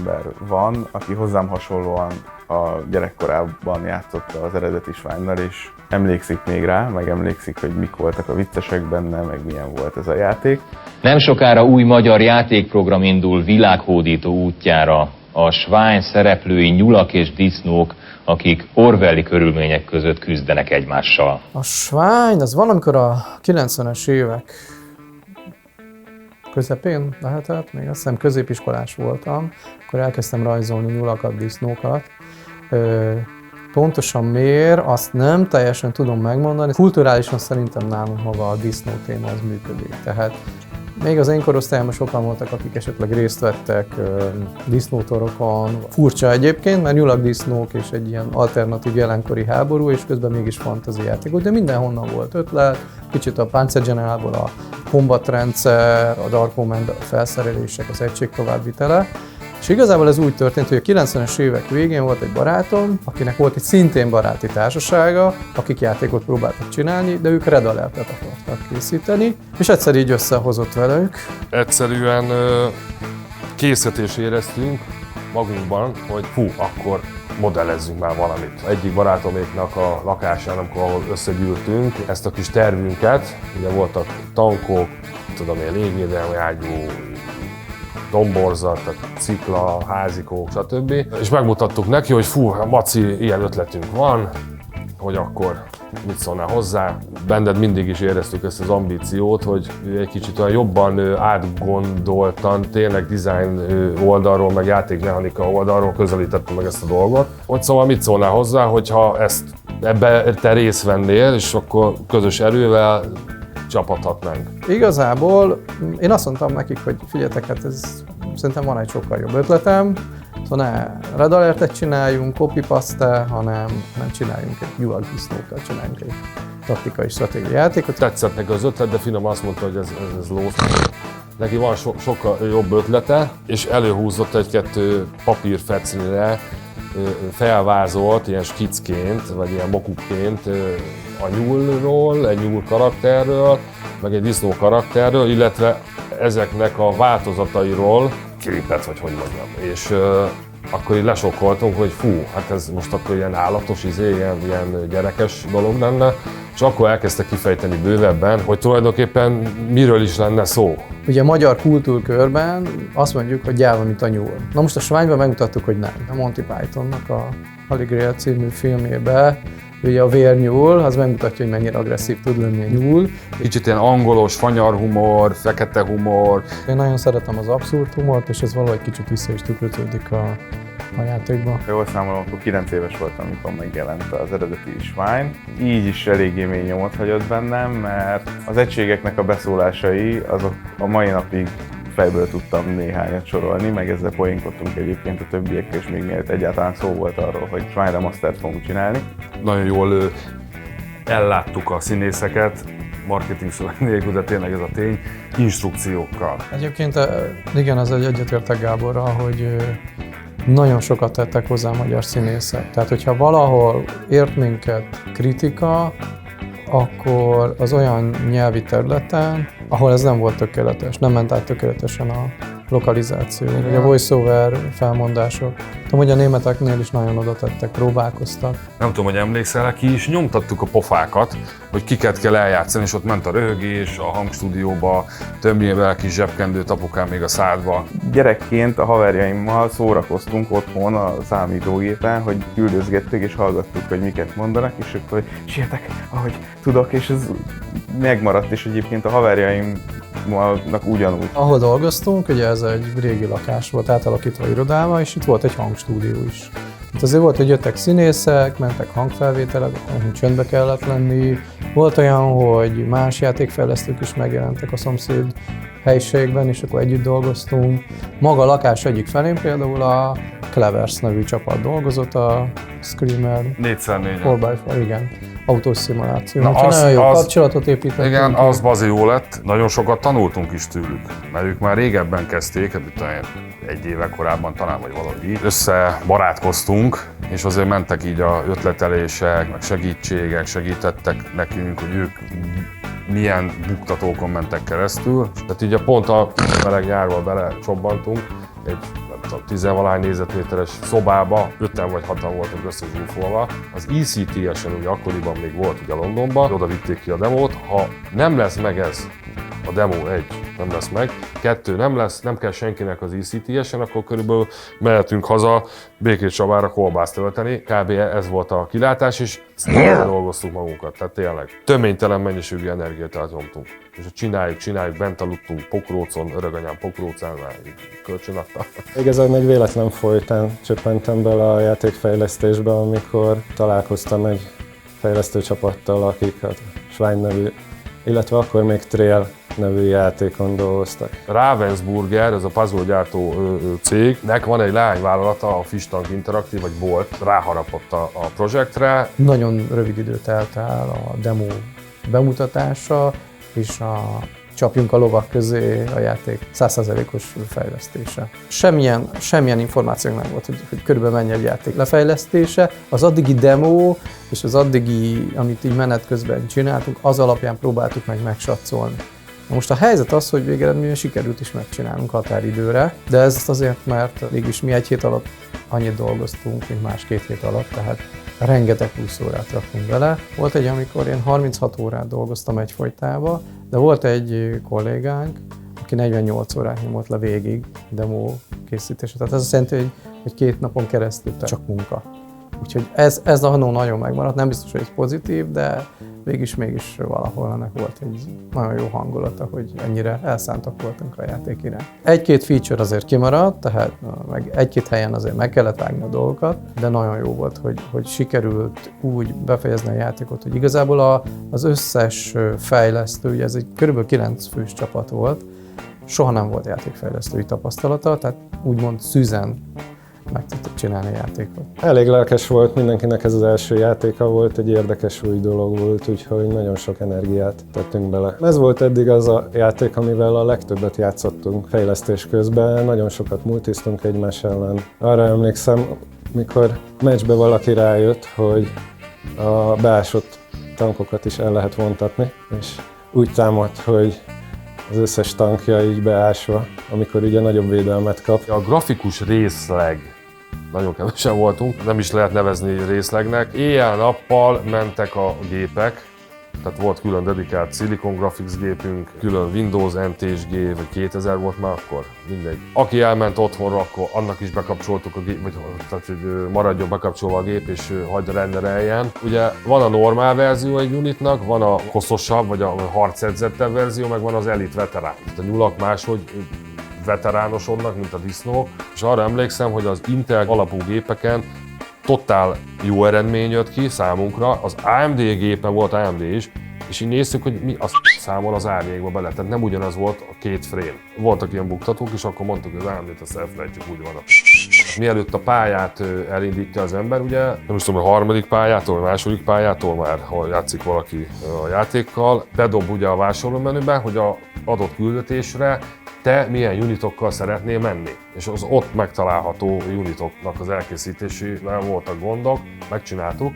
ember van, aki hozzám hasonlóan a gyerekkorában játszotta az eredeti Swine-nal, és emlékszik még rá, meg emlékszik, hogy mik voltak a viccesek benne, meg milyen volt ez a játék. Nem sokára új magyar játékprogram indul világhódító útjára. A Swine szereplői nyulak és disznók, akik orwelli körülmények között küzdenek egymással. A Swine az valamikor a 90-es évek közepén lehetett, még azt hiszem középiskolás voltam, akkor elkezdtem rajzolni nyulakat, disznókat. Pontosan miért, azt nem teljesen tudom megmondani. Kulturálisan szerintem nálunk maga a disznó téma az működik. Tehát még az én korosztályomban sokan voltak, akik esetleg részt vettek disznótorokon. Furcsa egyébként, mert nyulak-disznók és egy ilyen alternatív jelenkori háború, és közben mégis fantasy játékok, de mindenhonnan volt ötlet, kicsit a Panzer Generalból a kombatrendszer, a Dark Omen felszerelések, az egység továbbvitele. És igazából ez úgy történt, hogy a 90-es évek végén volt egy barátom, akinek volt egy szintén baráti társasága, akik játékot próbáltak csinálni, de ők Red Alertet akartak készíteni, és egyszer így összehozott velük. Egyszerűen készítést éreztünk magunkban, hogy akkor modellezzünk már valamit. Egyik barátoméknak a lakásán, ahol összegyűltünk, ezt a kis tervünket, ugye voltak tankok, tudom én, légvédelmi ágyú, domborzat, cikla, házikók, stb. És megmutattuk neki, hogy Maci, ilyen ötletünk van, hogy akkor mit szólnál hozzá. Benned mindig is éreztük ezt az ambíciót, hogy egy kicsit olyan jobban átgondoltan, tényleg design oldalról, meg játékmechanika oldalról közelítettük meg ezt a dolgot. Hogy szóval mit szólnál hozzá, hogyha ebbe te részt vennél, és akkor közös erővel csapathatnánk. Igazából én azt mondtam nekik, hogy figyeljetek, hát szerintem van egy sokkal jobb ötletem, szóval ne Red Alertet csináljunk, copy-paste, hanem nem csináljunk egy nyulak-disznókkal, csináljunk egy taktikai stratégiai játékot. Tetszett neki az ötlet, de finom azt mondta, hogy ez lósz. Neki van sokkal jobb ötlete, és előhúzott egy-kettő papírfecnire felvázolt ilyen skicként, vagy ilyen mokukként a nyúlról, egy nyúl karakterről, meg egy disznó karakterről, illetve ezeknek a változatairól képet, vagy hogy mondjam. És akkor így lesokkoltunk, hogy hát ez most akkor ilyen állatos, ilyen gyerekes dolog lenne, és akkor elkezdte kifejteni bővebben, hogy tulajdonképpen miről is lenne szó. Ugye a magyar kultúrkörben azt mondjuk, hogy gyáva, mint a nyúl. Na most a Swine-ben megmutattuk, hogy nem. A Monty Pythonnak a Holy Grail című filmjében ugye a vérnyúl, az megmutatja, hogy mennyire agresszív tud lenni a nyúl. Kicsit ilyen angolos, fanyar humor, fekete humor. Én nagyon szeretem az abszurd humort, és ez valahogy kicsit vissza is tükröződik a játékban. Jól számolom, akkor 9 éves voltam, amikor megjelent az eredeti Swine. Így is eléggé mély nyomot hagyott bennem, mert az egységeknek a beszólásai azok a mai napig fejből tudtam néhányat sorolni, meg ezzel poénkodtunk egyébként a többiekkel, és még mielőtt egyáltalán szó volt arról, hogy Swine Remastert fogunk csinálni. Nagyon jól elláttuk a színészeket, marketing szó nélkül, de tényleg ez a tény, instrukciókkal. Egyébként igen, az egyetértek Gáborral, hogy nagyon sokat tettek hozzá a magyar színészek. Tehát, hogyha valahol ért minket kritika, akkor az olyan nyelvi területen, ahol ez nem volt tökéletes, nem ment át tökéletesen a lokalizáció, vagy a voice-over felmondások. Tudom, hogy a németeknél is nagyon oda tettek, próbálkoztak. Nem tudom, hogy emlékszel, ki is nyomtattuk a pofákat, hogy kiket kell eljátszani, és ott ment a röhögés, a hangstúdióba, többnyilván kis zsebkendőt apukám még a szádba. Gyerekként a haverjaimmal szórakoztunk otthon a számítógépen, hogy küldözgettük és hallgattuk, hogy miket mondanak, és akkor sietek, ahogy tudok, és ez megmaradt, és egyébként a haverjaimnak ugyanúgy. Ahol dolgoztunk, ugye ez egy régi lakás volt átalakítva irodává, és itt volt egy hangstúdió is. Itt azért volt, hogy jöttek színészek, mentek hangfelvételek, csöndbe kellett lenni. Volt olyan, hogy más játékfejlesztők is megjelentek a szomszéd helyiségben, és akkor együtt dolgoztunk. Maga a lakás egyik felén például a Clevers nevű csapat dolgozott, a Screamer 4x4, igen, autós szimuláció. Nagyon jó kapcsolatot építettünk. Igen, az bazi jó lett. Nagyon sokat tanultunk is tőlük, mert ők már régebben kezdték, hát egy éve korábban talán, vagy valahogy így. Összebarátkoztunk, és azért mentek így a ötletelések, meg segítségek, segítettek nekünk, hogy ők milyen buktatókon mentek keresztül. Tehát így pont a meleg nyárval bele csobbantunk egy 10-valahány négyzetméteres szobába 5-en vagy 6-an voltunk összezsúfolva. Az ECTS-en ugye akkoriban még volt ugye Londonban, oda vitték ki a demót. Ha nem lesz meg ez, a demo 1 nem lesz meg, 2 nem lesz, nem kell senkinek az ECTS-en, akkor körülbelül mehetünk haza Békés Csabára kolbászt tölteni. Kb. Ez volt a kilátás, és dolgoztuk magunkat, tehát tényleg töménytelen mennyiségű energiát elnyomtunk. És csináljuk, bent aludtunk Pokrócon, öreganyám Pokrócán, már kölcsönadta. Igazán egy véletlen folytán csöppentem bele a játékfejlesztésbe, amikor találkoztam egy fejlesztő csapattal, akik a Schwein nevű, illetve akkor még Trail nevű játékon dolgoztak. Ravensburger, ez a puzzle gyártó cégnek van egy leányvállalata, a Fish Tank Interactive, vagy volt, ráharapott a projektre. Nagyon rövid idő telt el a demo bemutatása, és a csapjunk a lovak közé a játék 100%-os fejlesztése. Semmilyen információnk nem volt, hogy körülbelül mennyi egy játék lefejlesztése. Az addigi demo és az addigi, amit így menet közben csináltunk, az alapján próbáltuk meg megsatszolni. Na most a helyzet az, hogy végeredményben sikerült is megcsinálnunk határidőre, de ez azért, mert mégis mi egy hét alatt annyit dolgoztunk, mint más 2 hét alatt, tehát rengeteg plusz órát raktunk bele. Volt egy, amikor én 36 órát dolgoztam egyfolytában, de volt egy kollégánk, aki 48 órát nyomott le végig demo készítése. Tehát ez azt jelenti, hogy 2 napon keresztül csak munka. Úgyhogy ez nagyon megmaradt, nem biztos, hogy ez pozitív, de mégis valahol ennek volt egy nagyon jó hangulata, hogy ennyire elszántak voltunk a játék iránt. 1-2 feature azért kimaradt, tehát meg 1-2 helyen azért meg kellett vágni a dolgokat, de nagyon jó volt, hogy sikerült úgy befejezni a játékot, hogy igazából az összes fejlesztő, ugye ez egy kb. 9 fős csapat volt, soha nem volt játékfejlesztői tapasztalata, tehát úgymond szűzen meg tudtuk csinálni a játékot. Elég lelkes volt, mindenkinek ez az első játéka volt, egy érdekes új dolog volt, úgyhogy nagyon sok energiát tettünk bele. Ez volt eddig az a játék, amivel a legtöbbet játszottunk fejlesztés közben, nagyon sokat multiztunk egymás ellen. Arra emlékszem, mikor meccsbe valaki rájött, hogy a beásott tankokat is el lehet vontatni, és úgy támadt, hogy az összes tankja így beásva, amikor ugye nagyobb védelmet kap. A grafikus részleg, nagyon kevesen voltunk, nem is lehet nevezni részlegnek. Éjjel-nappal mentek a gépek, tehát volt külön dedikált Silicon Graphics gépünk, külön Windows NT-s gép, vagy 2000 volt már akkor, mindegy. Aki elment otthonra, akkor annak is bekapcsoltuk a gép, vagy tehát, hogy maradjon bekapcsolva a gép, és hagyja rendereljen. Ugye van a normál verzió egy unitnak, van a koszosabb, vagy a harcedzettebb verzió, meg van az Elite Veterán. Tehát a nyulak máshogy veteránosodnak, mint a disznók, és arra emlékszem, hogy az Intel alapú gépeken totál jó eredmény jött ki számunkra, az AMD gépen volt AMD is, és így néztük, hogy mi a számol az árnyékba bele, tehát nem ugyanaz volt a 2 frame. Voltak ilyen buktatók, és akkor mondtuk, hogy az AMD-t azt elfelejtjük, úgy van. Mielőtt a pályát elindítja az ember, ugye, nem is tudom, a harmadik pályától, vagy második pályától már, ha játszik valaki a játékkal, bedob ugye a vásárlómenübe, hogy az adott küldetésre te milyen unitokkal szeretnél menni. És az ott megtalálható unitoknak az elkészítésével voltak gondok, megcsináltuk.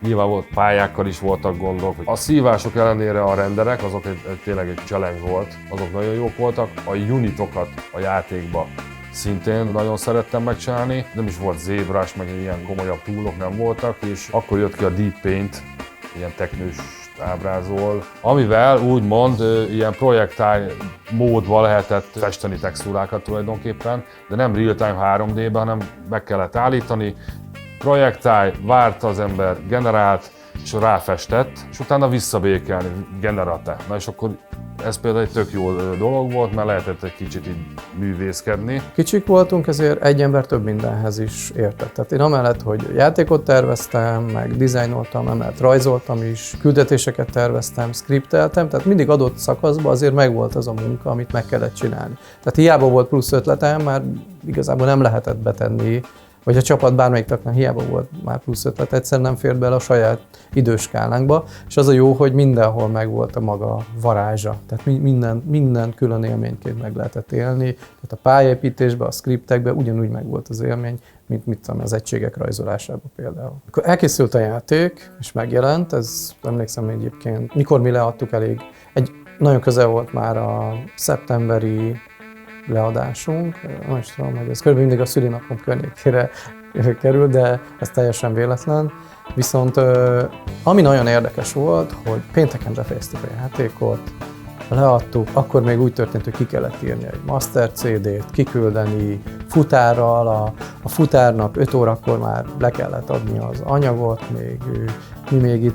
Nyilván volt pályákkal is voltak gondok. A szívások ellenére a renderek, azok tényleg egy challenge volt, azok nagyon jók voltak. A unitokat a játékba szintén nagyon szerettem megcsinálni. Nem is volt ZBrush, meg ilyen komolyabb túlok nem voltak, és akkor jött ki a Deep Paint, ilyen teknős ábrázol, amivel úgymond ilyen projektál módban lehetett festeni textúrákat tulajdonképpen, de nem real-time 3D-ben, hanem meg kellett állítani, projektál, várta az ember, generált, és ráfestett, és utána visszabékelni, generate. Na és akkor ez például egy tök jó dolog volt, mert lehetett egy kicsit így művészkedni. Kicsik voltunk, ezért egy ember több mindenhez is értett. Tehát én amellett, hogy játékot terveztem, meg dizájnoltam, emellett rajzoltam is, küldetéseket terveztem, skripteltem, tehát mindig adott szakaszban azért megvolt az a munka, amit meg kellett csinálni. Tehát hiába volt plusz ötletem, már igazából nem lehetett betenni, vagy a csapat bármelyik tagnak hiába volt már plusz ötlet, egyszerűen nem fért bele a saját időskálánkba, és az a jó, hogy mindenhol megvolt a maga varázsa, tehát minden külön élményként meg lehetett élni, tehát a pályaépítésben, a skriptekben ugyanúgy megvolt az élmény, mint mit tudom, az egységek rajzolásában például. Akkor elkészült a játék, és megjelent, ez emlékszem egyébként, mikor mi leadtuk elég, nagyon közel volt már a szeptemberi leadásunk. Nem is tudom, hogy ez körülbelül mindig a szülinapom környékére kerül, de ez teljesen véletlen. Viszont ami nagyon érdekes volt, hogy pénteken befejeztük a játékot, leadtuk, akkor még úgy történt, hogy ki kellett írni egy master CD-t, kiküldeni futárral, a futárnak 5 órakor már le kellett adni az anyagot, mi még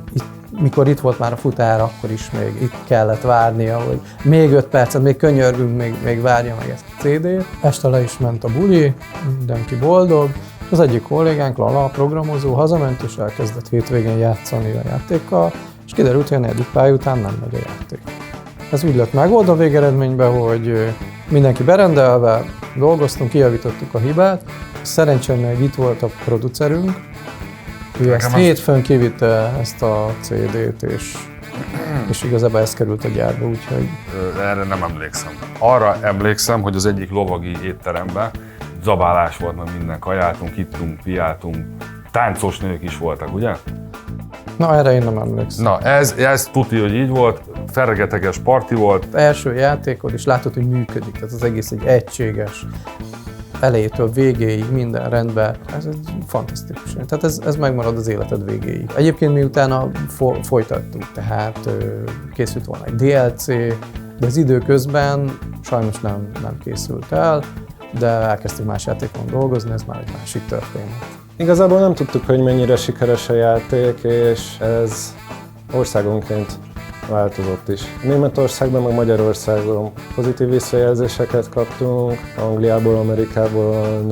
mikor itt volt már a futár, akkor is még itt kellett várnia, hogy még 5 percet, még könyörgünk, még várja meg ezt a CD-t. Este le is ment a buli, mindenki boldog. Az egyik kollégánk, Lala, a programozó, hazament és elkezdett hétvégén játszani a játékkal, és kiderült, hogy a 4. pálya után nem megy a játék. Ez úgy lett megoldva végeredményben, hogy mindenki berendelve, dolgoztunk, kijavítottuk a hibát. Szerencsére még itt volt a producerünk, ő ezt hétfőn kivitte ezt a CD-t, és igazából ez került a gyárba, úgyhogy... Erre nem emlékszem. Arra emlékszem, hogy az egyik lovagi étteremben zabálás volt, mert minden kajáltunk, ittunk, piáltunk, táncos nők is voltak, ugye? Na, erre én nem emlékszem. Na, ez tuti, hogy így volt, fergeteges parti volt. Az első játékod, és látod, hogy működik, tehát az egész egy egységes, elejétől végéig minden rendben. Ez egy fantasztikus. Tehát ez megmarad az életed végéig. Egyébként mi utána folytattuk, tehát készült volna egy DLC, de az időközben sajnos nem készült el, de elkezdtünk más játékon dolgozni, ez már egy másik történet. Igazából nem tudtuk, hogy mennyire sikeres a játék, és ez országonként változott is. Németországban, meg Magyarországon pozitív visszajelzéseket kaptunk, Angliából, Amerikából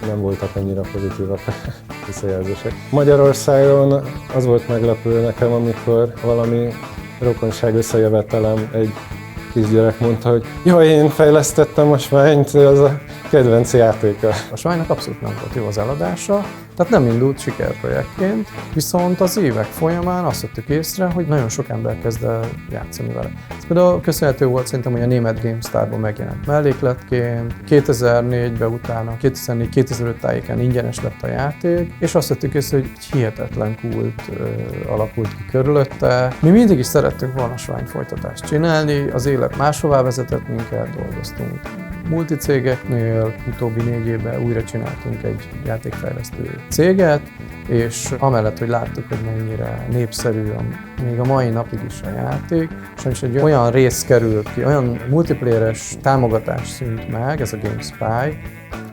nem voltak annyira pozitívak visszajelzések. Magyarországon az volt meglepő nekem, amikor valami rokonság összejövetelem egy kisgyerek mondta, hogy jaj, én fejlesztettem a Sványt, az a kedvenc játéka. A Sványnak abszolút nem volt jó az eladása, tehát nem indult sikerprojektként, viszont az évek folyamán azt vettük észre, hogy nagyon sok ember kezd el játszani vele. Ez például köszönhető volt szerintem, hogy a német GameStar-ban megjelent mellékletként, 2004-ben utána, 2004-2005 tájéken ingyenes lett a játék, és azt vettük észre, hogy egy hihetetlen kult alakult ki körülötte. Mi mindig is szerettünk volna Svány folytatást csinálni, az élet máshová vezetett minket, dolgoztunk multicégeknél, utóbbi 4 évben újra csináltunk egy játékfejlesztő céget, és amellett, hogy láttuk, hogy mennyire népszerű még a mai napig is a játék, és egy olyan rész került ki, olyan multiplayeres támogatás szűnt meg, ez a GameSpy,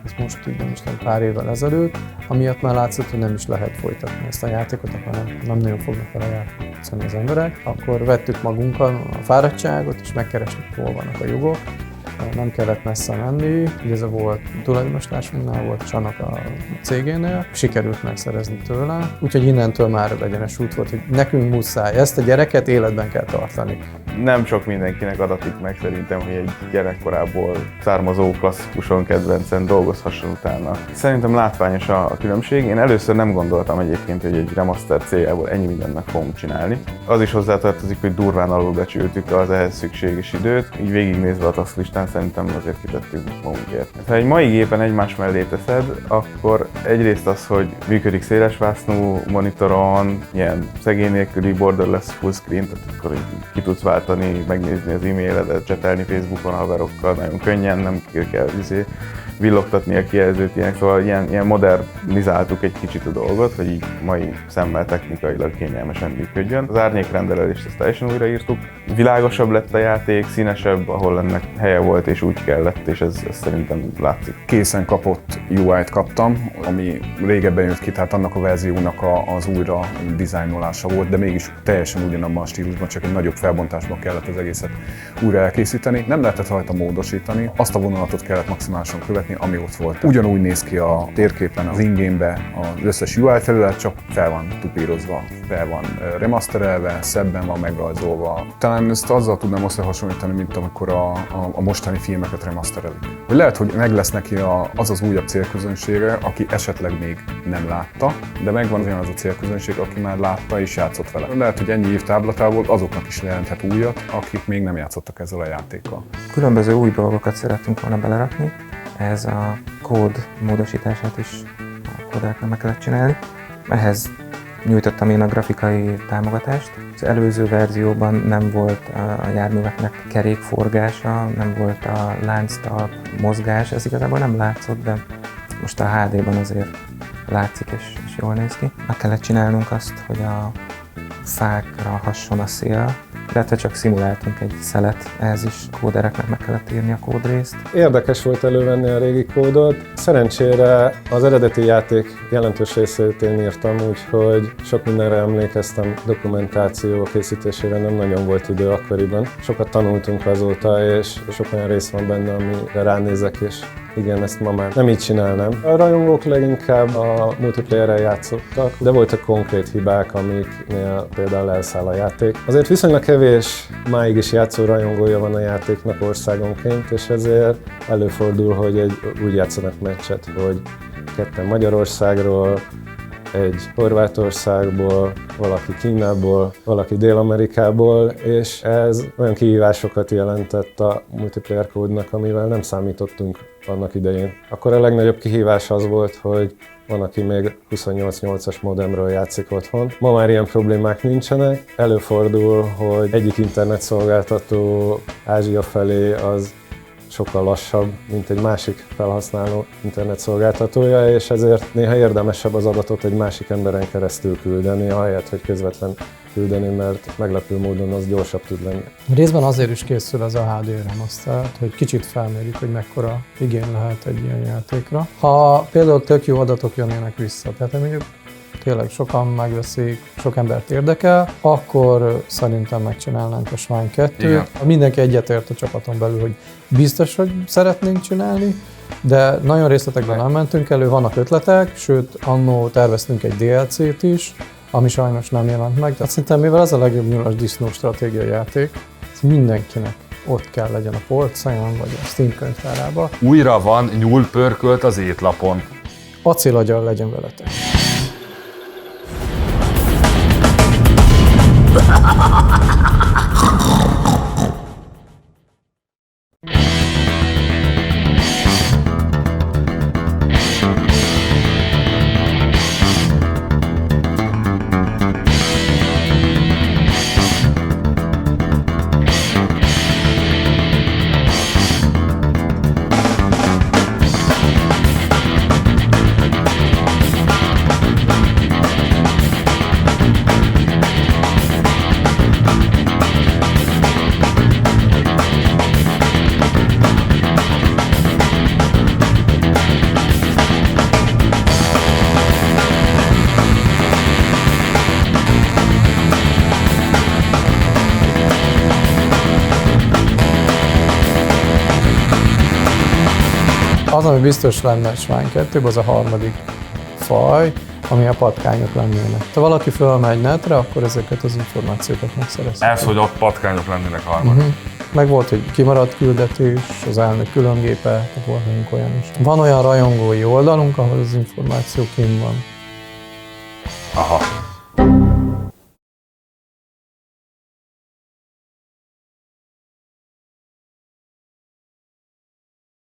ez most így nem is tudom, pár évvel ezelőtt, amiatt már látszott, hogy nem is lehet folytatni ezt a játékot, akkor nem nagyon fognak vele játszani az emberek. Akkor vettük magunkkal a fáradtságot, és megkerestük, hol vannak a jogok. Nem kellett messze menni, ugye ez volt tulajdonostársunknál, volt Csanak a cégénél, sikerült megszerezni tőle, úgyhogy innentől már egyenes út volt, hogy nekünk muszáj, ezt a gyereket életben kell tartani. Nem sok mindenkinek adatik meg szerintem, hogy egy gyerekkorából származó klasszikuson kedvencen dolgozhasson utána. Szerintem látványos a különbség. Én először nem gondoltam egyébként, hogy egy remaster céljából ennyi mindent meg fogunk csinálni. Az is hozzátartozik, hogy durván alulbecsültük az ehhez szükséges időt, így végignézve a task-listán szerintem azért kitettük magunkért. Ha egy mai gépen egymás mellé teszed, akkor egyrészt az, hogy működik szélesvásznú monitoron, ilyen szegény nélküli borderless fullscreen, tehát akkor ki tudsz váltani, megnézni az e-mailedet, csetelni Facebookon a haverokkal, nagyon könnyen, nem kell villogtatni a kijelzőt, ilyenek, szóval ilyen modernizáltuk egy kicsit a dolgot, hogy így mai szemmel technikailag kényelmesen működjön. Az árnyékrendelést ezt teljesen újraírtuk. Világosabb lett a játék, színesebb, ahol ennek helye volt és úgy kellett, és ez szerintem látszik. Készen kapott UI-t kaptam, ami régebben jött ki, tehát annak a verziónak az újra dizájnolása volt, de mégis teljesen ugyanabban a stílusban, csak egy nagyobb felbontásban kellett az egészet újra elkészíteni. Nem lehetett rajta módosítani, azt a vonulatot kellett maximálisan követni, ami ott volt. Ugyanúgy néz ki a térképen, az in-game-be az összes UI felület, csak fel van tupírozva, fel van remasterelve, szebben van megrajzolva. Talán ezt azzal tudnám összehasonlítani, mint amikor a mostani filmeket remasterelik. Hogy lehet, hogy meg lesz neki az újabb célközönsége, aki esetleg még nem látta, de megvan olyan az a célközönség, aki már látta és játszott vele. Lehet, hogy ennyi év táblatából azoknak is jelenthet újat, akik még nem játszottak ezzel a játékkal. Különböző új dolgokat szerettünk volna belerakni. Ez a kód módosítását is a kódolásnak meg kellett csinálni. Ehhez nyújtottam én a grafikai támogatást. Az előző verzióban nem volt a járműveknek kerékforgása, nem volt a lánctalp mozgás, ez igazából nem látszott, de most a HD-ban azért látszik és jól néz ki. Meg kellett csinálnunk azt, hogy a fákra hasson a szél, illetve csak szimuláltunk egy szelet, ehhez is kódereknek meg kellett írni a kódrészt. Érdekes volt elővenni a régi kódot. Szerencsére az eredeti játék jelentős részét én írtam, úgyhogy sok mindenre emlékeztem, dokumentáció készítésére nem nagyon volt idő akkoriban. Sokat tanultunk azóta, és sok olyan rész van benne, amire ránézek, és igen, ezt ma már nem így csinálnám. A rajongók leginkább a multiplayerrel játszottak, de voltak konkrét hibák, amiknél például elszáll a játék. Azért viszonylag kevés máig is játszó rajongója van a játéknak országonként, és ezért előfordul, hogy úgy játszanak meccset, hogy ketten Magyarországról, egy Horvátországból, valaki Kínából, valaki Dél-Amerikából, és ez olyan kihívásokat jelentett a multiplayer kódnak, amivel nem számítottunk annak idején. Akkor a legnagyobb kihívás az volt, hogy van, aki még 28.8-as modemről játszik otthon. Ma már ilyen problémák nincsenek. Előfordul, hogy egyik internetszolgáltató Ázsia felé az sokkal lassabb, mint egy másik felhasználó internetszolgáltatója, és ezért néha érdemesebb az adatot egy másik emberen keresztül küldeni, ahelyett, hogy közvetlen küldeni, mert meglepő módon az gyorsabb tud lenni. Részben azért is készül ez a HD remaster, hogy kicsit felmérjük, hogy mekkora igény lehet egy ilyen játékra. Ha például tök jó adatok jönnének vissza, tehát mondjuk tényleg sokan megveszik, sok embert érdekel, akkor szerintem megcsinálnánk a Swine 2-t. Mindenki egyetért a csapaton belül, hogy biztos, hogy szeretnénk csinálni, de nagyon részletekben nem mentünk elő, vannak ötletek, sőt, annó terveztünk egy DLC-t is, ami sajnos nem jelent meg. Tehát szerintem mivel ez a legjobb nyulas disznó stratégiai játék, ez mindenkinek ott kell legyen a polcajon, vagy a Steam könyvtárában. Újra van nyúl pörkölt az étlapon. Acélagyal legyen veletek. Az, ami biztos lenne Swine 2-ben, az a harmadik faj, ami a patkányok lennének. Ha valaki fölmegy netre, akkor ezeket az információkat megszerezheti. Ez, hogy ott patkányok lennének harmadik. Meg volt egy kimaradt küldetés, az elnök különgépe, tehát volt nekünk olyan is. Van olyan rajongói oldalunk, ahol az információ kint van. Aha.